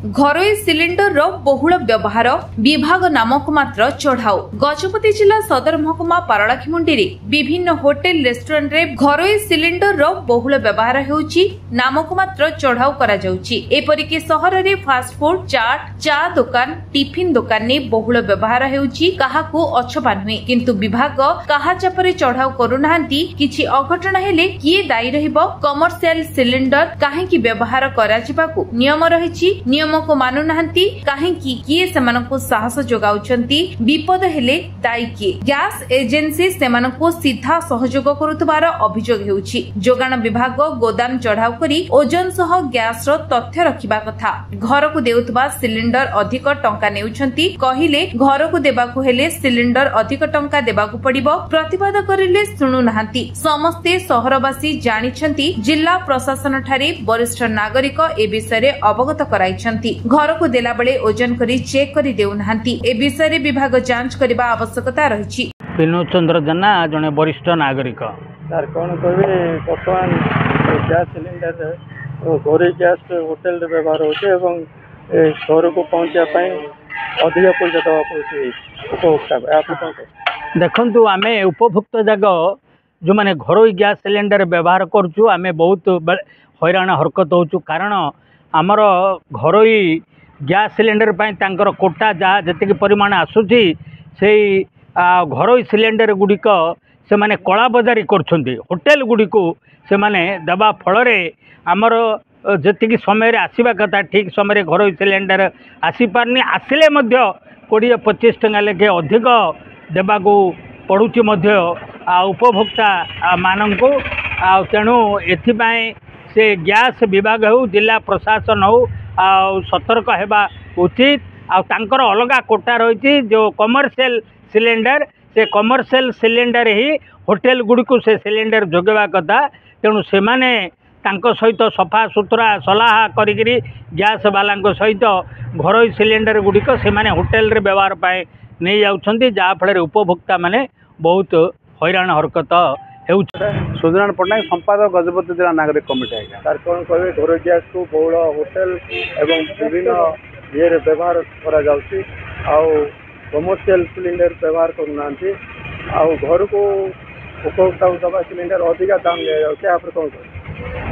घरोई cylinder रो बहुल व्यवहार विभाग नामक मात्र चढ़ाऊ। गजपति जिला सदर महकुमा पारलाखिमुंडी रे विभिन्न होटेल रेस्टोरेंट रे घरोई सिलिंडर रो बहुल व्यवहार हेउची नामक मात्र चढ़ाऊ करा जाउची। एपरिके सहर रे फास्ट फूड, चाट, चा दुकान, टिफिन दुकान ने बहुल व्यवहार हेउची काहाकू अछपा नुहे, किंतु विभाग काहा चापरे चढ़ाऊ करूनाहांती। किछि अघटन हेले किए दायी रहिबो? कमर्शियल सिलिंडर काहेकि व्यवहार करा जिबाकू नियम रहिछि, नियम को मानु नाहंती काहेकि किए सेमानकु साहस जोगाउछंती? विपद हेले दायी किए? गैस एजेंसी सेमानकु सीधा सहयोग करुथबार अभियोग हेउछि। जोगाण विभाग गोदाम चढ़ाऊ करी ओजन सह गैस रो तथ्य रखिबा कथा। घर को देउथबा सिलिंडर अधिक टंका नेउछंती कहिले घर को देबाकू हेले सिलिंडर अधिक टंका देबाकू पड़िबो। प्रतिवाद करिले सुनु नाहंती। समस्ते सहरवासी जानिछंती। जिला प्रशासन ठारे वरिष्ठ नागरिक ए विषय अवगत कराइछंती। घर को देला बेले ओजन करी चेक करी देउ नाहंती। ए विषय विभाग जांच करबा आवश्यकता रहिछि। विनोद चंद्र जेना जने वरिष्ठ नागरिक सर कोन कहबे वर्तमान गैस सिलिंडर घरे गैस होटेल रे व्यवहार होचे एवं घर को पहुंचा पई अधिक पैसा दवा पड़ुछि उपभोक्ता। आप देखंतु आमे उपभोक्ता जाग जो माने घरोई गैस सिलिंडर व्यवहार करछु आमे बहुत हैरान हरकत होछु। कारण आमर घरोई गैस सिलिंडर तांकर कोटा जहाँ जी परिमाण आसूची से घरोई सिलिंडर गुड़िक से माने कला बजारी करछंती। होटेल गुड़िक से माने दबा फल आमर जी समय आसवा कथा ठीक समय घरोई सिलिंडर आसी पारनी, आसिले 20-25 टंका लेखे अधिक देवाकू पड़ुची उपभोक्ता मानक। तेणु एथिपाई से गैस विभाग हो जिला प्रशासन हो सतर्क होगा उचित। आंकर अलग कोटा रही जो कमर्शियल सिलिंडर से कमर्शियल सिलिंडर ही होटेल गुड़ी को से सिलिंडर जोगेवा कथा। तेणु से माने तांको सहित सफा सुतरा सलाह करी गैस वाला सहित घरोई सिलिंडर गुड़िक से माने होटेल रे व्यवहार पाए नहीं जाउछंती, जहाँ फल उपभोक्ता माने बहुत हैरान हरकत सुधीराण पट्टनायक संपादक गजपति जिला नागरिक कमिटी। सर कौन कहे घर गैस को बहुल होटेल एवं विभिन्न ये व्यवहार करा जाउछि कमर्शियल सिलिंडर व्यवहार करूना घर को उपभोक्ता दबा सिलिंडर अधिक दाम दिया कौन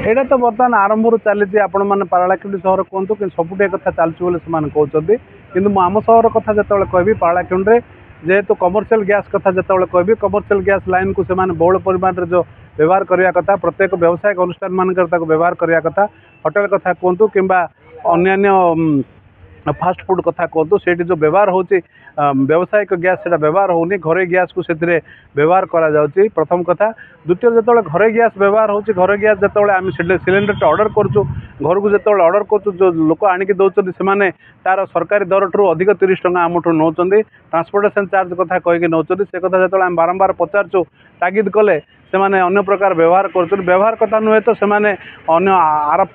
यहाँ तो बर्तमान आरंभ चली आपण मैंने पारलाखिमुंडी सहर कहतु कि सबुटे कथा चलती बोले से कहते कि आम सहर कथा जो कह पारलाखिमुंडी जेहेतु कमर्शियल गैस कथा जो कह कमर्शियल गैस लाइन को सेमाने बहुल परिमाण रे जो व्यवहार करने कथा, प्रत्येक व्यावसायिक अनुष्ठान मान व्यवहार करने कथा, होटेल कथा कहतु कि अन्य फास्ट फूड कथा कहतु से जो व्यवहार होची व्यावसायिक गैस से व्यवहार होनी, घरे गैस को से व्यवहार करा जाउची प्रथम कथा। द्वितीय जो घरे गैस व्यवहार होची घरे गैस जो आम सिलिंडर ऑर्डर करूँ घर को जो ऑर्डर करूँ जो लोक आणिकी दौरान से तार सरकारी दर ठूँ अधिक 30 टंका आम ठूँ नौ ट्रांसपोर्टेशन चार्ज कथा कहीकि नौ से कथा जो आम बारंबार पचारचु तागिद कले से अन्य प्रकार व्यवहार कर व्यवहार कथा नुहे तो से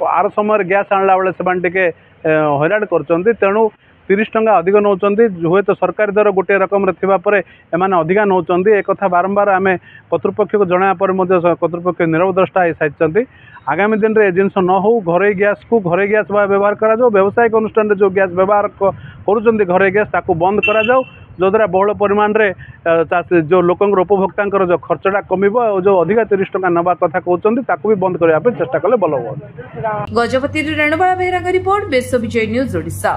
आर समय गैस आणला बेले से हैरान कर। तेणु 30 टंका अधिक नौ हुए तो सरकारी दर गोटे रकम एमाने अधिका नौ एक कथा बारंबार आम कर्तृपक्ष को जनाया कर्तृपक्ष नीरव द्रष्टा हो सारी। आगामी दिन में जिनस न हो घरे गैस को घरे गैस व्यवहार करा व्यावसायिक अनुष्ठान जो गैस व्यवहार करुँच घरे गैस ताकू बंद करा जो द्वारा बहुल परिमाण रे जो लोक उपभोक्ता जो खर्चटा कमिबो जो अधिक 30 टंका नवा कथा कहते ताकू भी बंद करने चेष्टा कले भल हो। गजपति रेणुबाला बेहरा रिपोर्ट, विश्व विजय न्यूज ओडिशा।